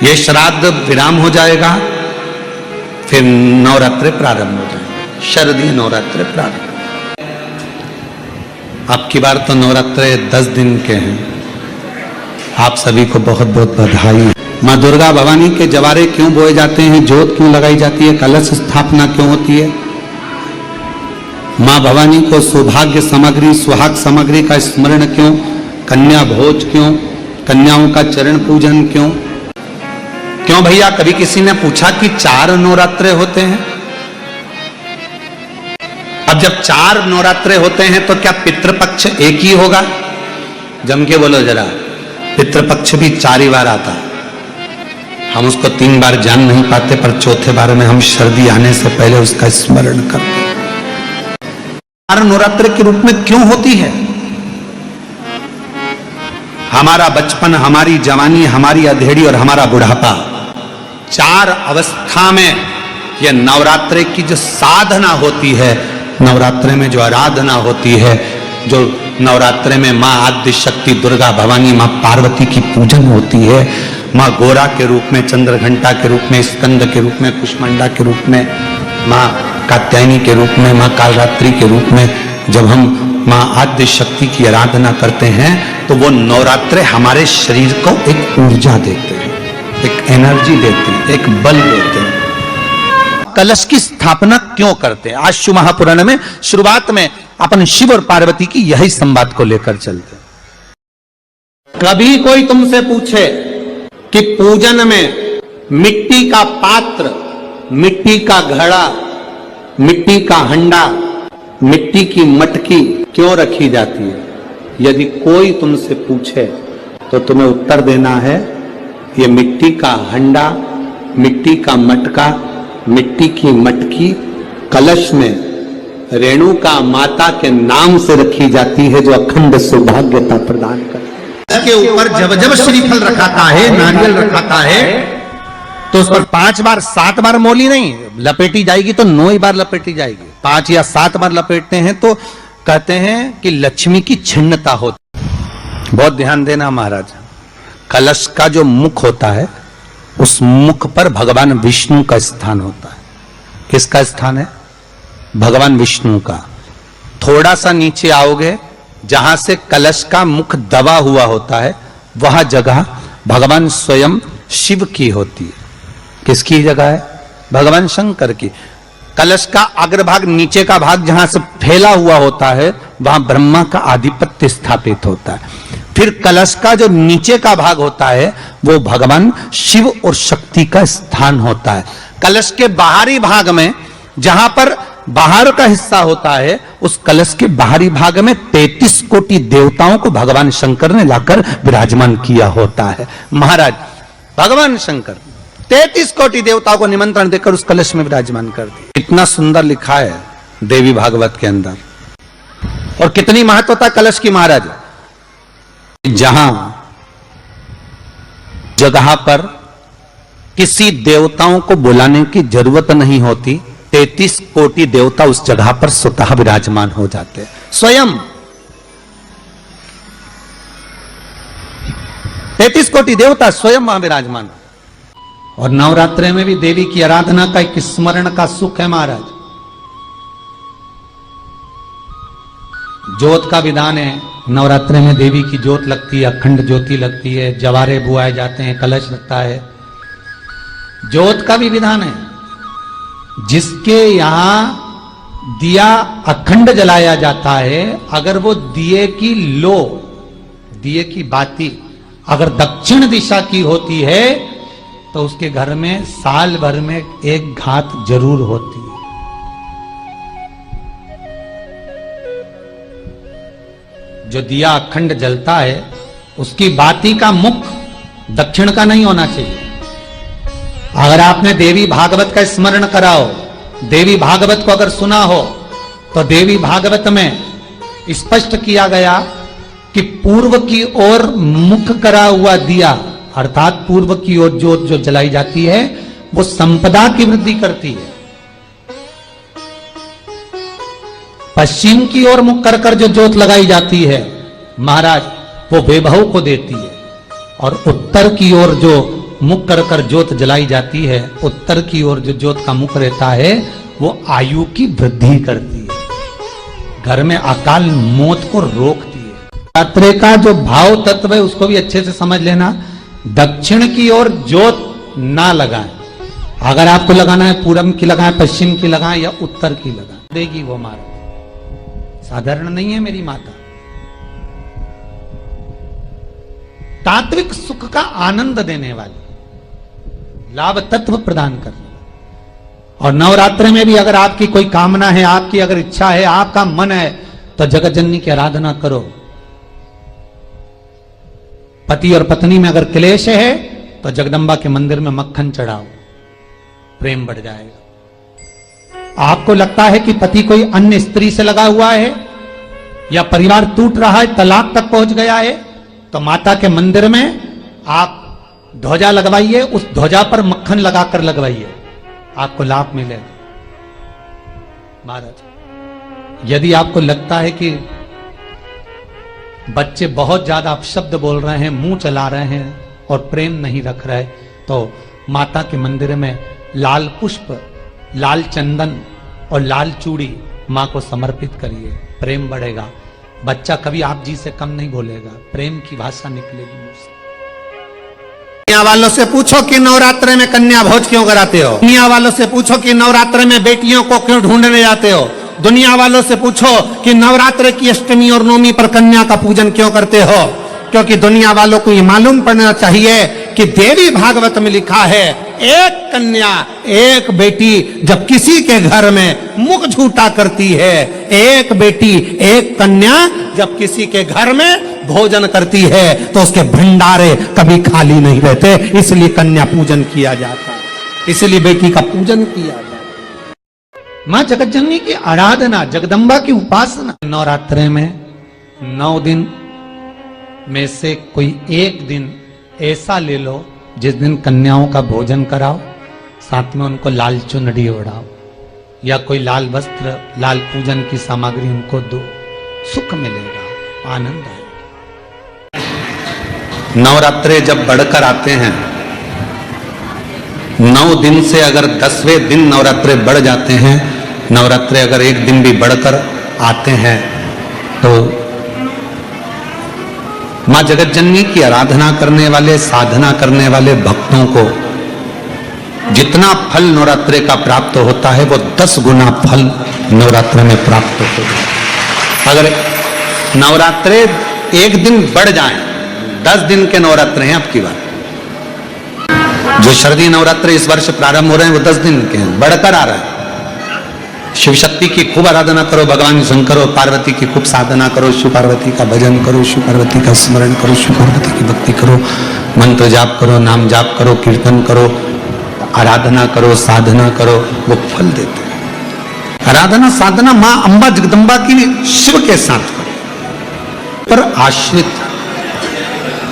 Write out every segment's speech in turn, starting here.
ये श्राद्ध विराम हो जाएगा, फिर नवरात्रे प्रारंभ हो जाएंगे, शारदीय नवरात्रे प्रारंभ। आपकी बार तो नवरात्रे 10 दिन के हैं। आप सभी को बहुत बहुत बधाई। माँ दुर्गा भवानी के जवारे क्यों बोए जाते हैं, ज्योत क्यों लगाई जाती है, कलश स्थापना क्यों होती है, माँ भवानी को सौभाग्य सामग्री सुहाग सामग्री का स्मरण क्यों, कन्या भोज क्यों, कन्याओं का चरण पूजन क्यों? क्यों भैया, कभी किसी ने पूछा कि 4 नवरात्रे होते हैं? अब जब 4 नवरात्रे होते हैं तो क्या पितृपक्ष एक ही होगा? जम के बोलो जरा, पितृपक्ष भी 4 ही बार आता है। हम उसको 3 बार जान नहीं पाते, पर चौथे बार में हम सर्दी आने से पहले उसका स्मरण करते हैं। 4 नवरात्रे के रूप में क्यों होती है? हमारा बचपन, हमारी जवानी, हमारी अधेड़ी और हमारा बुढ़ापा, 4 अवस्था में यह नवरात्रे की जो साधना होती है, नवरात्रे में जो आराधना होती है, जो नवरात्रे में माँ आद्य शक्ति दुर्गा भवानी माँ पार्वती की पूजन होती है, माँ गोरा के रूप में, चंद्रघंटा के रूप में, स्कंद के रूप में, कुष्मांडा के रूप में, माँ कात्यायनी के रूप में, माँ कालरात्रि के रूप में, जब हम माँ आद्य शक्ति की आराधना करते हैं तो वो नवरात्रे हमारे शरीर को एक ऊर्जा देते हैं, एक एनर्जी देते हैं, एक बल देते हैं। कलश की स्थापना क्यों करते हैं? आज शिव महापुराण में शुरुआत में अपन शिव और पार्वती की यही संवाद को लेकर चलते हैं। कभी कोई तुमसे पूछे कि पूजन में मिट्टी का पात्र, मिट्टी का घड़ा, मिट्टी का हंडा, मिट्टी की मटकी क्यों रखी जाती है, यदि कोई तुमसे पूछे तो तुम्हें उत्तर देना है, ये मिट्टी का हंडा, मिट्टी का मटका, मिट्टी की मटकी कलश में रेणुका माता के नाम से रखी जाती है, जो अखंड सौभाग्यता प्रदान करती है। इसके ऊपर जब जब श्रीफल रखाता है, नारियल रखाता है, तो उस पर 5 बार 7 बार मोली नहीं लपेटी जाएगी, तो 9 ही बार लपेटी जाएगी। 5 या 7 बार लपेटते हैं तो कहते हैं कि लक्ष्मी की छिन्नता होती। बहुत ध्यान देना महाराज, कलश का जो मुख होता है, उस मुख पर भगवान विष्णु का स्थान होता है। किसका स्थान है? भगवान विष्णु का। थोड़ा सा नीचे आओगे, जहां से कलश का मुख दबा हुआ होता है, वह जगह भगवान स्वयं शिव की होती है। किसकी जगह है? भगवान शंकर की। कलश का अग्रभाग, नीचे का भाग जहां से फैला हुआ होता है, वहां ब्रह्मा का आधिपत्य स्थापित होता है। फिर कलश का जो नीचे का भाग होता है, वो भगवान शिव और शक्ति का स्थान होता है। कलश के बाहरी भाग में, जहां पर बाहर का हिस्सा होता है, उस कलश के बाहरी भाग में 33 कोटि देवताओं को भगवान शंकर ने लाकर विराजमान किया होता है। महाराज भगवान शंकर 33 कोटि देवताओं को निमंत्रण देकर उस कलश में विराजमान कर दिया। कितना सुंदर लिखा है देवी भागवत के अंदर, और कितनी महत्वता कलश की महाराज। जहां जगह पर किसी देवताओं को बुलाने की जरूरत नहीं होती, 33 कोटि देवता उस जगह पर स्वतः विराजमान हो जाते हैं। स्वयं 33 कोटि देवता स्वयं वहां विराजमान। और नवरात्रे में भी देवी की आराधना का एक स्मरण का सुख है महाराज। ज्योत का विधान है, नवरात्रे में देवी की ज्योत लगती है, अखंड ज्योति लगती है, जवारे बुआए जाते हैं, कलश लगता है। ज्योत का भी विधान है। जिसके यहां दिया अखंड जलाया जाता है, अगर वो दिए की लो, दिए की बाती अगर दक्षिण दिशा की होती है, तो उसके घर में साल भर में एक घात जरूर होती है। जो दिया अखंड जलता है, उसकी बाती का मुख दक्षिण का नहीं होना चाहिए। अगर आपने देवी भागवत का स्मरण कराओ, देवी भागवत को अगर सुना हो, तो देवी भागवत में स्पष्ट किया गया कि पूर्व की ओर मुख करा हुआ दिया, अर्थात पूर्व की ओर ज्योत जो जलाई जाती है, वो संपदा की वृद्धि करती है। पश्चिम की ओर मुख कर कर जो ज्योत लगाई जाती है महाराज, वो वैभव को देती है। और उत्तर की ओर जो मुख कर कर ज्योत जलाई जाती है, उत्तर की ओर जो ज्योत का मुख रहता है वो आयु की वृद्धि करती है, घर में अकाल मौत को रोकती है। नवरात्रे का जो भाव तत्व है उसको भी अच्छे से समझ लेना। दक्षिण की ओर ज्योत ना लगाएं, अगर आपको लगाना है पूरब की लगाएं, पश्चिम की लगाएं या उत्तर की लगाएं, देगी वो मार्ग। साधारण नहीं है मेरी माता। तात्विक सुख का आनंद देने वाली, लाभ तत्व प्रदान करने वाली। और नवरात्रि में भी अगर आपकी कोई कामना है, आपकी अगर इच्छा है, आपका मन है, तो जगत जननी की आराधना करो। पति और पत्नी में अगर क्लेश है तो जगदम्बा के मंदिर में मक्खन चढ़ाओ, प्रेम बढ़ जाएगा। आपको लगता है कि पति कोई अन्य स्त्री से लगा हुआ है या परिवार टूट रहा है, तलाक तक पहुंच गया है, तो माता के मंदिर में आप ध्वजा लगवाइए, उस ध्वजा पर मक्खन लगाकर लगवाइए, आपको लाभ मिलेगा। महाराज, यदि आपको लगता है कि बच्चे बहुत ज्यादा अपशब्द बोल रहे हैं, मुंह चला रहे हैं और प्रेम नहीं रख रहे, तो माता के मंदिर में लाल पुष्प, लाल चंदन और लाल चूड़ी मां को समर्पित करिए, प्रेम बढ़ेगा। बच्चा कभी आप जी से कम नहीं बोलेगा, प्रेम की भाषा निकलेगी मुंह से। दुनिया वालों से पूछो कि नवरात्रि में कन्या भोज क्यों कराते हो। दुनिया वालों से पूछो कि नवरात्रि में बेटियों को क्यों ढूंढने जाते हो। दुनिया वालों से पूछो कि नवरात्रि की अष्टमी और नवमी पर कन्या का पूजन क्यों करते हो। क्योंकि दुनिया वालों को ये मालूम पड़ना चाहिए कि देवी भागवत में लिखा है, एक कन्या एक बेटी जब किसी के घर में मुख झूठा करती है, एक बेटी एक कन्या जब किसी के घर में भोजन करती है तो उसके भंडारे कभी खाली नहीं रहते। इसलिए कन्या पूजन किया जाता है, इसलिए बेटी का पूजन किया जाता है। मां जगतजननी की आराधना, जगदम्बा की उपासना। नवरात्रि में 9 दिन में से कोई एक दिन ऐसा ले लो जिस दिन कन्याओं का भोजन कराओ, साथ में उनको लाल चुनरी ओढ़ाओ या कोई लाल वस्त्र, लाल पूजन की सामग्री उनको दो, सुख मिलेगा, आनंद आएगा। नवरात्रे जब बढ़कर आते हैं, 9 दिन से अगर 10वें दिन नवरात्रे बढ़ जाते हैं, नवरात्रे अगर एक दिन भी बढ़कर आते हैं, तो मां जगतजननी की आराधना करने वाले, साधना करने वाले भक्तों को जितना फल नवरात्रि का प्राप्त होता है वो 10 गुना फल नवरात्रि में प्राप्त होता है। अगर नवरात्रि एक दिन बढ़ जाए, 10 दिन के नवरात्रि हैं आपकी बात। जो शारदीय नवरात्रि इस वर्ष प्रारंभ हो रहे हैं वो 10 दिन के हैं, बढ़कर आ रहा है। शिव शक्ति की खूब आराधना करो, भगवान शंकर और पार्वती की खूब साधना करो, शिव पार्वती का भजन करो, शिव पार्वती का स्मरण करो, शिव पार्वती की भक्ति करो, मंत्र जाप करो, नाम जाप करो, कीर्तन करो, आराधना करो, साधना करो, वो फल देते हैं। आराधना साधना मां अंबा जगदम्बा की शिव के साथ करो। पर आश्रित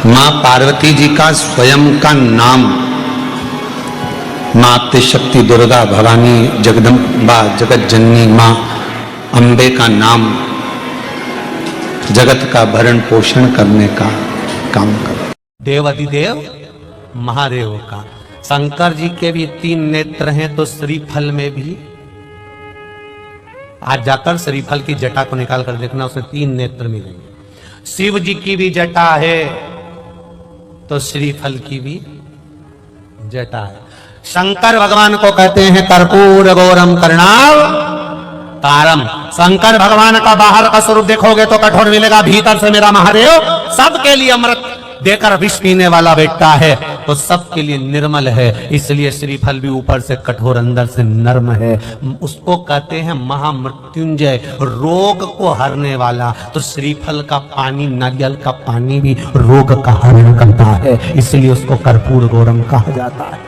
मां पार्वती जी का स्वयं का नाम, मां आद्यशक्ति दुर्गा भवानी जगदम्बा जगत जननी मां अंबे का नाम जगत का भरण पोषण करने का काम करो। देवाधिदेव महादेव का, शंकर जी के भी 3 नेत्र हैं, तो श्रीफल में भी आज जाकर श्रीफल की जटा को निकाल कर देखना, उसे 3 नेत्र मिलेंगे। शिव जी की भी जटा है तो श्रीफल की भी जटा है। शंकर भगवान को कहते हैं कर्पूर गौरम करणाव तारम। शंकर भगवान का बाहर का स्वरूप देखोगे तो कठोर मिलेगा, भीतर से मेरा महादेव सबके लिए अमृत देकर विष पीने वाला बेटा है, तो सबके लिए निर्मल है। इसलिए श्रीफल भी ऊपर से कठोर, अंदर से नर्म है। उसको कहते हैं महामृत्युंजय, रोग को हरने वाला। तो श्रीफल का पानी, नारियल का पानी भी रोग का हरण करता है, इसलिए उसको कर्पूर गौरम कहा जाता है।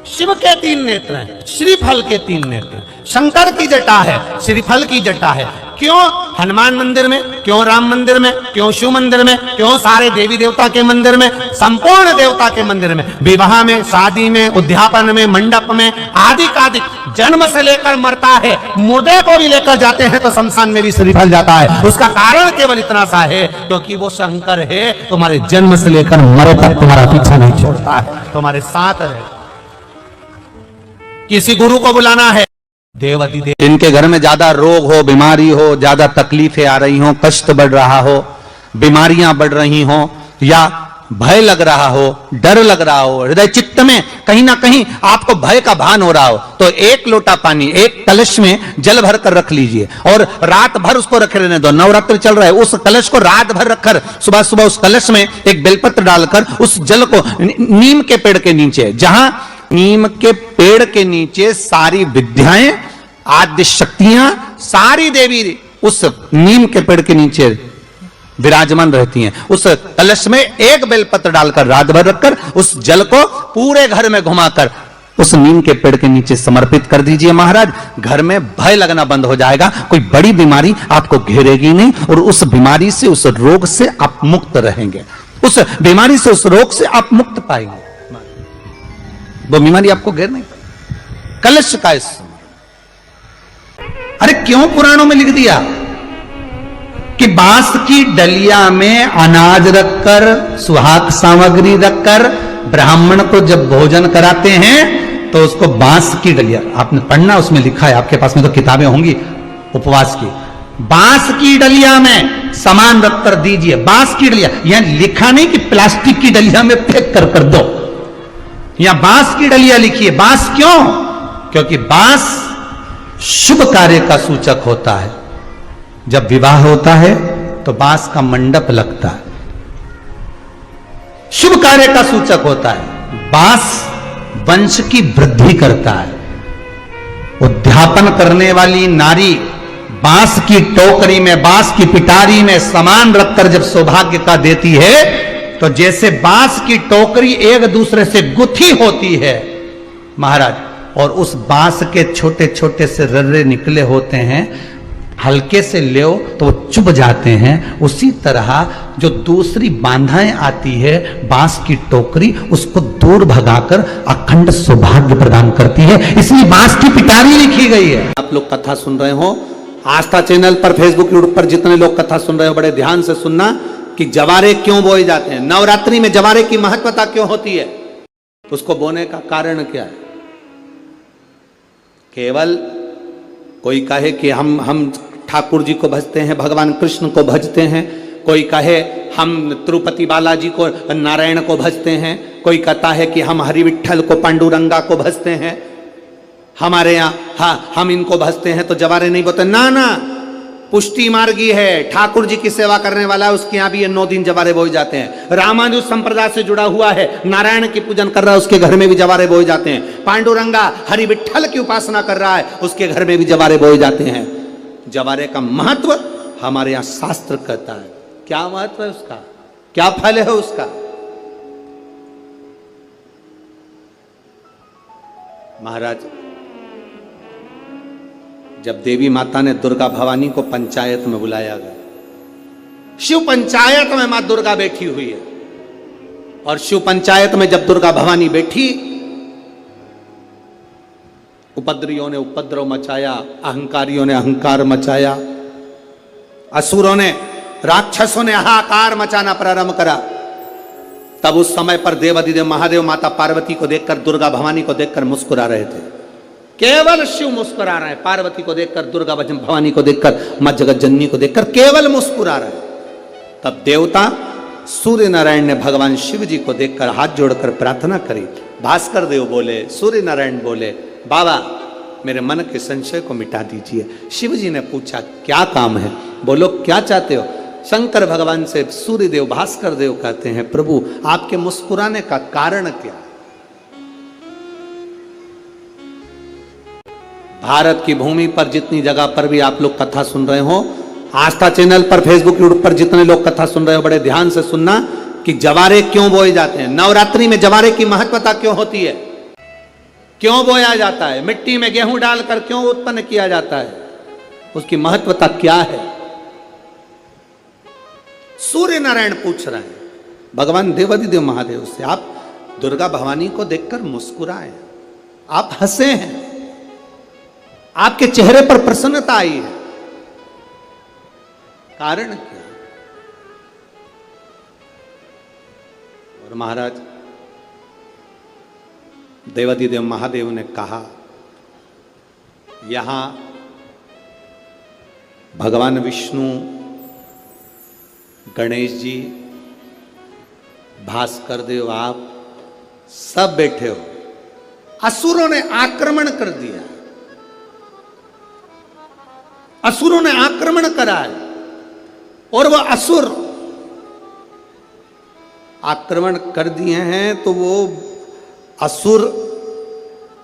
शिव के 3 नेत्र हैं, श्रीफल के 3 नेत्र। शंकर की जटा है, श्रीफल की जटा है। क्यों? हनुमान मंदिर में, क्यों राम मंदिर में, क्यों शिव मंदिर में, क्यों सारे देवी देवता के मंदिर में, संपूर्ण देवता के मंदिर में, विवाह में, शादी में, उद्यापन में, मंडप में, आदि कादि, जन्म से लेकर मरता है, मुर्दे को भी लेकर जाते हैं तो शमशान में भी श्रीफल जाता है। उसका कारण केवल इतना सा है क्योंकि वो शंकर है, तुम्हारे जन्म से लेकर मरे तक तुम्हारा पीछा नहीं छोड़ता है, तुम्हारे साथ है। किसी गुरु को बुलाना है, देव इनके घर में ज्यादा रोग हो, बीमारी हो, ज्यादा तकलीफें आ रही हो, कष्ट बढ़ रहा हो, बीमारियां बढ़ रही हो, या भय लग रहा हो, डर लग रहा हो, हृदय चित्त में कहीं ना कहीं आपको भय का भान हो रहा हो, तो एक लोटा पानी एक कलश में जल भर कर रख लीजिए और रात भर उसको रखे रहने दो। नवरात्र चल रहा है, उस कलश को रात भर रखकर सुबह सुबह उस कलश में एक बेलपत्र डालकर उस जल को नीम के पेड़ के नीचे, जहां नीम के पेड़ के नीचे सारी विद्याएं, आद्य शक्तियां, सारी देवी उस नीम के पेड़ के नीचे विराजमान रहती हैं, उस कलश में एक बेलपत्र डालकर रात भर रखकर उस जल को पूरे घर में घुमाकर उस नीम के पेड़ के नीचे समर्पित कर दीजिए महाराज। घर में भय लगना बंद हो जाएगा, कोई बड़ी बीमारी आपको घेरेगी नहीं और उस बीमारी से, उस रोग से आप मुक्त रहेंगे, उस बीमारी से, उस रोग से आप मुक्त पाएंगे, वो बीमारी आपको घेर नहीं पाएगी। कलश का इस, अरे क्यों पुराणों में लिख दिया कि बांस की डलिया में अनाज रखकर, सुहाग सामग्री रखकर ब्राह्मण को जब भोजन कराते हैं तो उसको बांस की डलिया, आपने पढ़ना, उसमें लिखा है, आपके पास में तो किताबें होंगी उपवास की, बांस की डलिया में सामान रखकर दीजिए। बांस की डलिया, यहां लिखा नहीं कि प्लास्टिक की डलिया में फेंक कर दो, यहां बांस की डलिया लिखिए। बांस क्यों? क्योंकि बांस शुभ कार्य का सूचक होता है। जब विवाह होता है तो बांस का मंडप लगता है, शुभ कार्य का सूचक होता है। बांस वंश की वृद्धि करता है। उद्यापन करने वाली नारी बांस की टोकरी में, बांस की पिटारी में सामान रखकर जब सौभाग्य का देती है तो जैसे बांस की टोकरी एक दूसरे से गुथी होती है महाराज, और उस बांस के छोटे छोटे से रर्रे निकले होते हैं, हल्के से ले तो चुभ जाते हैं, उसी तरह जो दूसरी बांधाएं आती है बांस की टोकरी, उसको दूर भगाकर अखंड सौभाग्य प्रदान करती है, इसलिए बांस की पिटारी लिखी गई है। आप लोग कथा सुन रहे हो, आस्था चैनल पर, फेसबुक, यूट्यूब पर जितने लोग कथा सुन रहे हो, बड़े ध्यान से सुनना कि जवारे क्यों बोए जाते हैं, नवरात्रि में जवारे की महत्वता क्यों होती है, उसको बोने का कारण क्या है। केवल कोई कहे कि हम ठाकुर जी को भजते हैं, भगवान कृष्ण को भजते हैं, कोई कहे हम तिरुपति बालाजी को, नारायण को भजते हैं, कोई कहता है कि हम हरि विठल को, पांडुरंगा को भजते हैं, हमारे यहाँ हाँ हम इनको भजते हैं तो जवारे नहीं बोते। ना ना, पुष्टि मार्गी है, ठाकुर जी की सेवा करने वाला है, उसके यहाँ भी ये 9 दिन जवारे बोए जाते हैं। रामानुज संप्रदाय से जुड़ा हुआ है, नारायण की पूजन कर रहा है, उसके घर में भी जवारे बोए जाते हैं। पांडुरंगा हरि विठल की उपासना कर रहा है, उसके घर में भी जवारे बोए जाते हैं। जवारे का महत्व हमारे यहां शास्त्र कहता है। क्या महत्व है उसका, क्या फल है उसका। महाराज, जब देवी माता ने दुर्गा भवानी को पंचायत में बुलाया गया, शिव पंचायत में मां दुर्गा बैठी हुई है, और शिव पंचायत में जब दुर्गा भवानी बैठी, उपद्रवियों ने उपद्रव मचाया, अहंकारियों ने अहंकार मचाया, असुरों ने, राक्षसों ने हाहाकार मचाना प्रारंभ करा। तब उस समय पर देवाधिदेव महादेव माता पार्वती को देखकर, दुर्गा भवानी को देखकर मुस्कुरा रहे थे। केवल शिव मुस्कुरा रहे हैं, पार्वती को देखकर, दुर्गा भवानी को देखकर, मां जगत जननी को देखकर केवल मुस्कुरा रहे। तब देवता सूर्य नारायण ने भगवान शिव जी को देखकर हाथ जोड़कर प्रार्थना करी। भास्कर देव बोले, सूर्य नारायण बोले, बाबा मेरे मन के संशय को मिटा दीजिए। शिव जी ने पूछा क्या काम है, बोलो क्या चाहते हो। शंकर भगवान से सूर्य देव, भास्कर देव कहते हैं, प्रभु आपके मुस्कुराने का कारण क्या। भारत की भूमि पर जितनी जगह पर भी आप लोग कथा सुन रहे हो, आस्था चैनल पर, फेसबुक, यूट्यूब पर जितने लोग कथा सुन रहे हो, बड़े ध्यान से सुनना कि जवारे क्यों बोए जाते हैं। नवरात्रि में जवारे की महत्वता क्यों होती है, क्यों बोया जाता है, मिट्टी में गेहूं डालकर क्यों उत्पन्न किया जाता है, उसकी महत्वता क्या है। सूर्य नारायण पूछ रहे हैं भगवान देवाधिदेव महादेव से, आप दुर्गा भवानी को देखकर मुस्कुराए, आप हंसे हैं, आपके चेहरे पर प्रसन्नता आई है, कारण क्या? और महाराज देवाधिदेव महादेव ने कहा, यहां भगवान विष्णु, गणेश जी, भास्कर देव, आप सब बैठे हो। असुरों ने आक्रमण कर दिया, असुरों ने आक्रमण करा है, और वह असुर आक्रमण कर दिए हैं तो वो असुर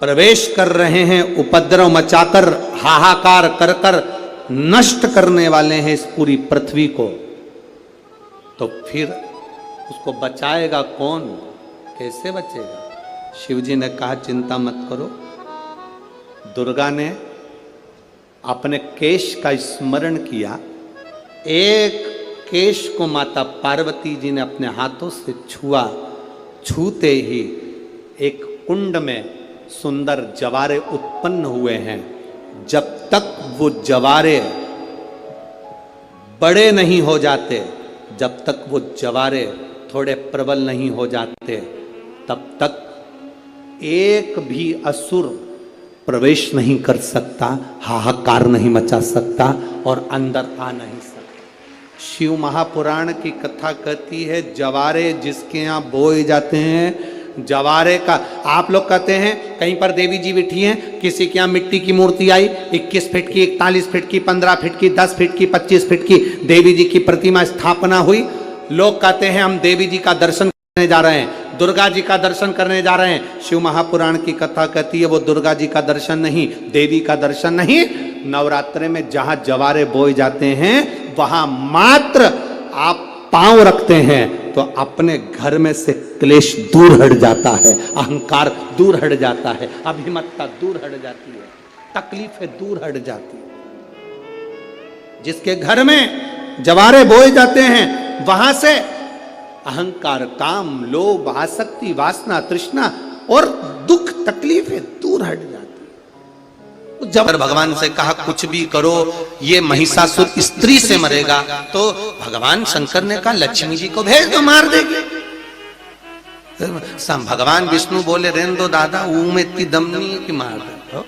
प्रवेश कर रहे हैं, उपद्रव मचाकर, हाहाकार कर कर नष्ट करने वाले हैं इस पूरी पृथ्वी को। तो फिर उसको बचाएगा कौन, कैसे बचेगा? शिव जी ने कहा चिंता मत करो। दुर्गा ने अपने केश का स्मरण किया, एक केश को माता पार्वती जी ने अपने हाथों से छुआ, छूते ही एक कुंड में सुंदर जवारे उत्पन्न हुए हैं। जब तक वो जवारे बड़े नहीं हो जाते, जब तक वो जवारे थोड़े प्रबल नहीं हो जाते, तब तक एक भी असुर प्रवेश नहीं कर सकता, हाहाकार नहीं मचा सकता और अंदर आ नहीं सकता। शिव महापुराण की कथा कहती है, जवारे जिसके यहाँ बोए जाते हैं, जवारे का, आप लोग कहते हैं कहीं पर देवी जी बैठी हैं, किसी के यहाँ मिट्टी की मूर्ति आई, 21 फीट की, 41 फीट की, 15 फीट की, 10 फीट की, 25 फीट की देवी जी की प्रतिमा स्थापना हुई। लोग कहते हैं हम देवी जी का दर्शन करने जा रहे हैं, दुर्गा जी का दर्शन करने जा रहे हैं। शिव महापुराण की कथा कहती है वो दुर्गा जी का दर्शन नहीं, देवी का दर्शन नहीं। नवरात्रे में जहां जवारे बोए जाते हैं वहां मात्र आप पांव रखते हैं तो अपने घर में से क्लेश दूर हट जाता है, अहंकार दूर हट जाता है, अभिमतता दूर हट जाती है, तकलीफें दूर हट जाती है। जिसके घर में जवारे बोए जाते हैं वहां से अहंकार, काम, लोभ, आसक्ति, वासना, तृष्णा और दुख, तकलीफें दूर हट जाती। जब भगवान से कहा कुछ भी करो, ये महिषासुर स्त्री से मरेगा, तो भगवान शंकर ने कहा लक्ष्मी जी को भेज दो, मार देगी। भगवान विष्णु बोले रहने दो दादा, ऊ में इतनी दम नहीं है कि मार दो।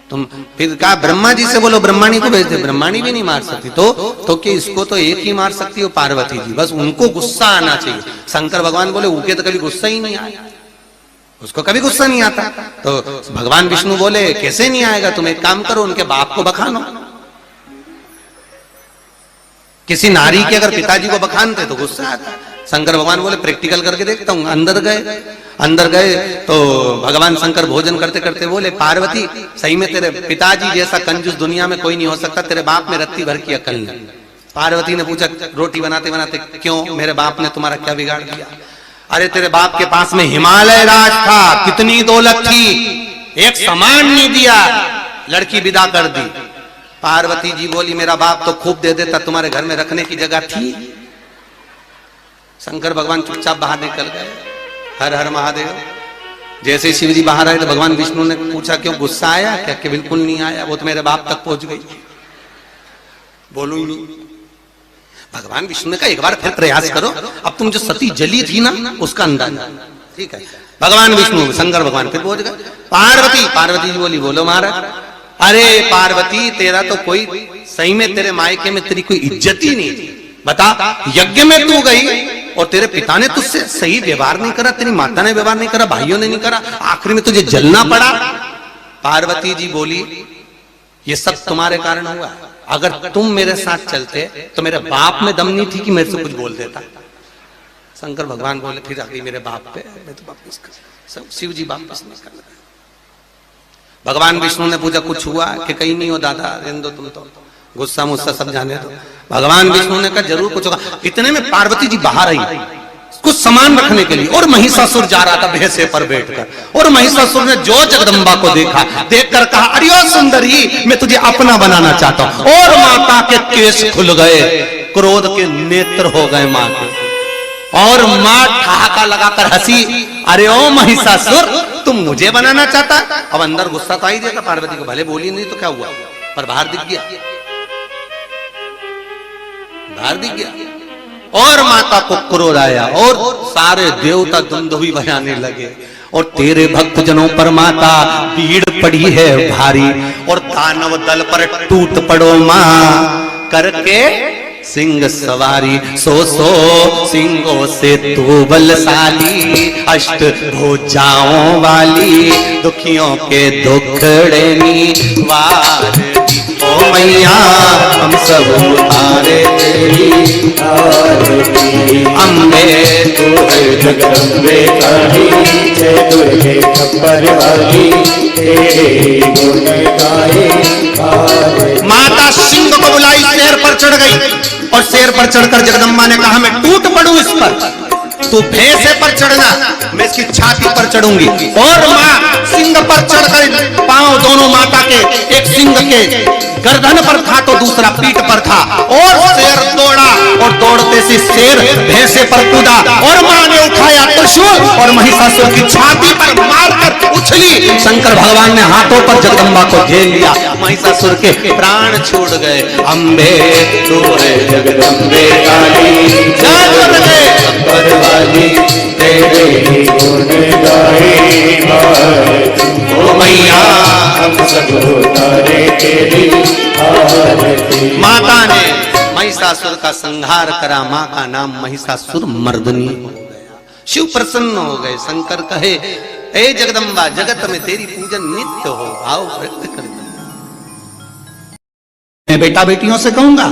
तुम फिर कहा ब्रह्मा जी से बोलो, ब्रह्माणी को भेज दे, ब्रह्माणी भी नहीं मार सकती। तो कि इसको तो एक ही मार सकती हो, पार्वती जी, बस उनको गुस्सा आना चाहिए। शंकर भगवान बोले उनके तो कभी गुस्सा ही नहीं आया, उसको कभी गुस्सा नहीं आता। तो भगवान विष्णु बोले कैसे नहीं आएगा, तुम एक काम करो, उनके बाप को बखानो। किसी नारी के अगर पिताजी को बखानते तो गुस्सा आता। शंकर भगवान बोले प्रैक्टिकल करके देखता हूं। अंदर गए तो भगवान शंकर भोजन करते करते बोले पार्वती सही में तेरे पिताजी जैसा कंजूस दुनिया में कोई नहीं हो सकता, तेरे बाप में रत्ती भर की अकल नहीं। पार्वती ने पूछा रोटी बनाते बनाते क्यों, मेरे बाप ने तुम्हारा क्या बिगाड़ दिया? अरे तेरे बाप के पास में हिमालय राज था, कितनी दौलत थी, एक सामान नहीं दिया, लड़की विदा कर दी। पार्वती जी बोली मेरा बाप तो खूब दे देता, तुम्हारे घर में रखने की जगह थी? शंकर भगवान चुपचाप बाहर निकल गए। हर हर महादेव। जैसे शिव जी बाहर आए तो भगवान विष्णु ने पूछा क्यों, गुस्सा आया क्या? कि बिल्कुल नहीं आया, वो तो मेरे बाप तक पहुंच गई, बोलू ही नहीं। भगवान विष्णु ने कहा एक बार फिर प्रयास करो, अब तुम जो सती जली थी ना उसका अंदाजा, ठीक है। भगवान विष्णु शंकर भगवान फिर पहुंच गए। पार्वती जी बोली बोलो महाराज। अरे पार्वती तेरा तो कोई सही में तेरे मायके में तेरी कोई इज्जत ही नहीं थी। बता, यज्ञ में तू गई और तेरे पिता ने तुझसे सही व्यवहार नहीं करा, तेरी माता ने व्यवहार नहीं करा, भाइयों ने नहीं करा, आखिर में तुझे जलना पड़ा। पार्वती जी बोली ये सब तुम्हारे कारण हुआ, अगर तुम मेरे साथ चलते तो मेरे बाप में दम नहीं थी कि मेरे से कुछ बोल देता। शंकर भगवान बोले फिर आ गई मेरे बाप पे, मैं तो वापस कर, शिव जी वापस नहीं कर रहे। भगवान विष्णु ने पूछा कुछ हुआ कि कहीं नहीं हो दादा, रहने दो, तुम तो गुस्सा मुस्सा सब जाने दो। भगवान विष्णु ने कहा जरूर कुछ होगा। इतने में पार्वती जी बाहर आई कुछ सामान रखने के लिए, और महिषासुर जा रहा था भैंसे पर बैठकर, और महिषासुर ने जो जगदम्बा को देखा, देखकर कहा अरे ओ सुंदरी, मैं तुझे अपना बनाना चाहता हूं। और माता के केस खुल गए, क्रोध के नेत्र हो गए मां के। और मां ठहाका लगाकर हंसी, अरे ओ महिषासुर, तुम मुझे बनाना चाहता। अब अंदर गुस्सा तो आई देगा पार्वती को, भले बोली नहीं तो क्या हुआ, पर बाहर दिख गया, बाहर दिख गया। और माता को क्रोध आया और सारे देवता दुंदुभी बजाने लगे। और तेरे भक्त जनों पर माता पीड़ पड़ी है भारी, और दानव दल पर टूट पड़ो मां करके सिंह सवारी। सो सिंहों से तू बलशाली, अष्ट भुजाओं वाली, दुखियों के दुखड़े निवार। ओ मैया हम सब उतारे तेरी आरती, अम्बे तू है जगदम्बे काली, जय दुर्गे खप्पर वाली, तेरे गुण गाए। माता सिंह को बुलाई, शेर पर चढ़ गई और शेर पर चढ़कर जगदम्बा ने कहा मैं टूट पड़ूं इस पर, तू भैंसे पर चढ़ना, मैं इसकी छाती पर चढ़ूंगी। और मां सिंह पर चढ़कर, पांव दोनों माता के, एक सिंह के गर्दन पर था तो दूसरा पीठ पर था, और शेर दौड़ा और दौड़ते से शेर भैंसे पर कूदा, और मां ने उठाया त्रिशूल और महिषासुर की छाती पर मारकर उछली। शंकर भगवान ने हाथों पर जगदम्बा को झेल लिया, महिषासुर के प्राण छूट गए। अम्बे तू है जगदम्बे काली, जय दुर्गे खप्पर वाली, तेरे गुण गाए। ओ मैया हम सब उतारे तेरी आरती। माता ने महिषासुर का संहार करा, मां का नाम महिषासुर मर्दनी हो गया। शिव प्रसन्न हो गए। शंकर कहे, ए जगदम्बा, जगत में तेरी पूजन नित्य हो, भाव व्यक्त कर। मैं बेटा बेटियों से कहूंगा,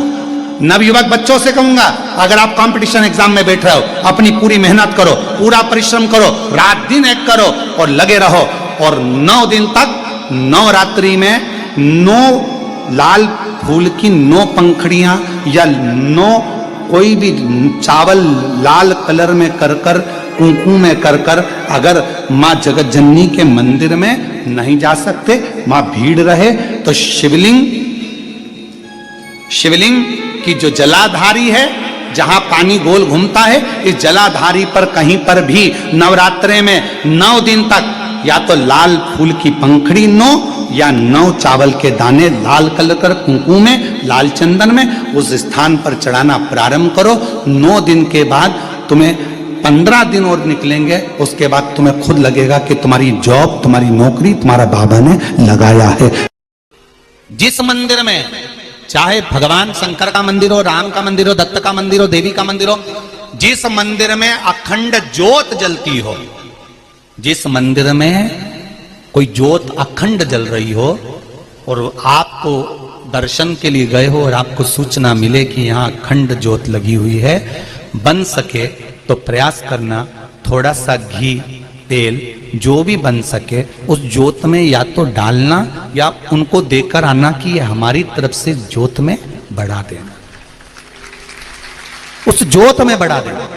नवयुवक बच्चों से कहूंगा, अगर आप कंपटीशन एग्जाम में बैठ रहे हो, अपनी पूरी मेहनत करो, पूरा परिश्रम करो, रात दिन एक करो और लगे रहो। और 9 दिन तक, 9 रात्रि में 9 लाल फूल की 9 पंखड़ियां या 9 कोई भी चावल लाल कलर में कर कर, कुंकू में कर कर, अगर मां जगत जननी के मंदिर में नहीं जा सकते, मां भीड़ रहे तो शिवलिंग की जो जलाधारी है, जहां पानी गोल घूमता है, इस जलाधारी पर कहीं पर भी नवरात्रे में 9 दिन तक या तो लाल फूल की पंखड़ी 9 या 9 चावल के दाने लाल कलर कर कुंकू में, लाल चंदन में उस स्थान पर चढ़ाना प्रारंभ करो। 9 दिन के बाद तुम्हें 15 दिन और निकलेंगे, उसके बाद तुम्हें खुद लगेगा कि तुम्हारी जॉब, तुम्हारी नौकरी तुम्हारा बाबा ने लगाया है। जिस मंदिर में, चाहे भगवान शंकर का मंदिर हो, राम का मंदिर हो, दत्त का मंदिर हो, देवी का मंदिर हो, जिस मंदिर में अखंड ज्योत जलती हो, जिस मंदिर में कोई ज्योत अखंड जल रही हो और आपको दर्शन के लिए गए हो और आपको सूचना मिले कि यहाँ अखंड ज्योत लगी हुई है, बन सके तो प्रयास करना, थोड़ा सा घी, तेल, जो भी बन सके उस ज्योत में या तो डालना या उनको देकर आना कि ये हमारी तरफ से ज्योत में बढ़ा देना, उस ज्योत में बढ़ा देना।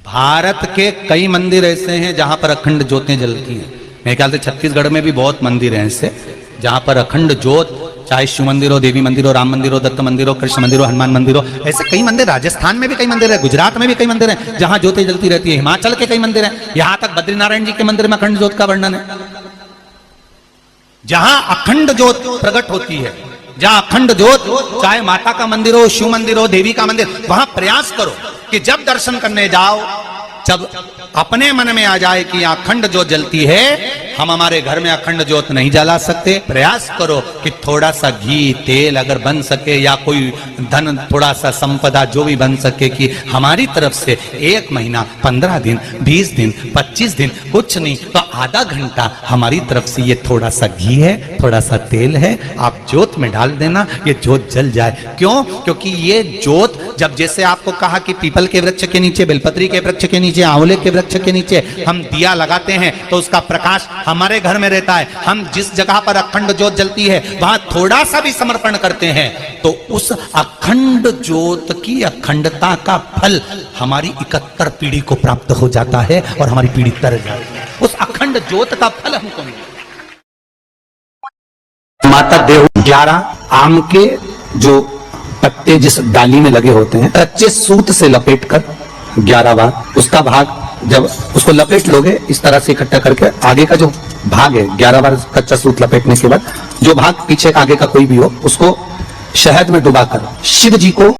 भारत के कई मंदिर ऐसे हैं जहां पर अखंड ज्योतें जलती हैं। मेरे ख्याल से छत्तीसगढ़ में भी बहुत मंदिर हैं ऐसे जहां पर अखंड ज्योत, चाहे शिव मंदिर हो, देवी मंदिर हो, राम मंदिर हो, दत्त मंदिर हो, कृष्ण मंदिर हो, हनुमान मंदिर हो, ऐसे कई मंदिर, राजस्थान में भी कई मंदिर है, गुजरात में भी कई मंदिर हैं जहां ज्योतें जलती रहती है, हिमाचल के कई मंदिर हैं, यहां तक बद्रीनारायण जी के मंदिर में अखंड ज्योत का वर्णन है। जहां अखंड ज्योत प्रकट होती है, जहां अखंड ज्योत, चाहे माता का मंदिर हो, शिव मंदिर हो, देवी का मंदिर, वहां प्रयास करो कि जब दर्शन करने जाओ, जब अपने मन में आ जाए कि अखंड ज्योत जलती है, हम हमारे घर में अखंड ज्योत नहीं जला सकते, प्रयास करो कि थोड़ा सा घी, तेल अगर बन सके या कोई धन, थोड़ा सा संपदा जो भी बन सके, कि हमारी तरफ से 1 महीना, 15 दिन, 20 दिन, 25 दिन, कुछ नहीं तो आधा घंटा हमारी तरफ से ये थोड़ा सा घी है, थोड़ा सा तेल है, आप ज्योत में डाल देना, ये ज्योत जल जाए। क्यों? क्योंकि ये ज्योत, जब जैसे आपको कहा कि पीपल के वृक्ष के नीचे, बेलपत्री के वृक्ष के नीचे, आंवले के वृक्ष के नीचे हम दिया लगाते हैं तो उसका प्रकाश हमारे घर में रहता है। हम जिस जगह पर अखंड ज्योत जलती है वहां थोड़ा सा भी समर्पण करते हैं तो उस अखंड ज्योत की अखंडता का फल हमारी 71 पीढ़ी को प्राप्त हो जाता है और हमारी पीढ़ी तर जाती है। उस अखंड ज्योत का फल हमको मिलता है। माता देव 11 आम के जो पत्ते जिस डाली में लगे होते हैं, कच्चे सूत से लपेटकर 11 बार उसका भाग, जब उसको लपेट लोगे इस तरह से इकट्ठा करके, आगे का जो भाग है 11 बार कच्चा सूत लपेटने के बाद जो भाग पीछे आगे का कोई भी हो उसको शहद में डुबाकर शिव जी को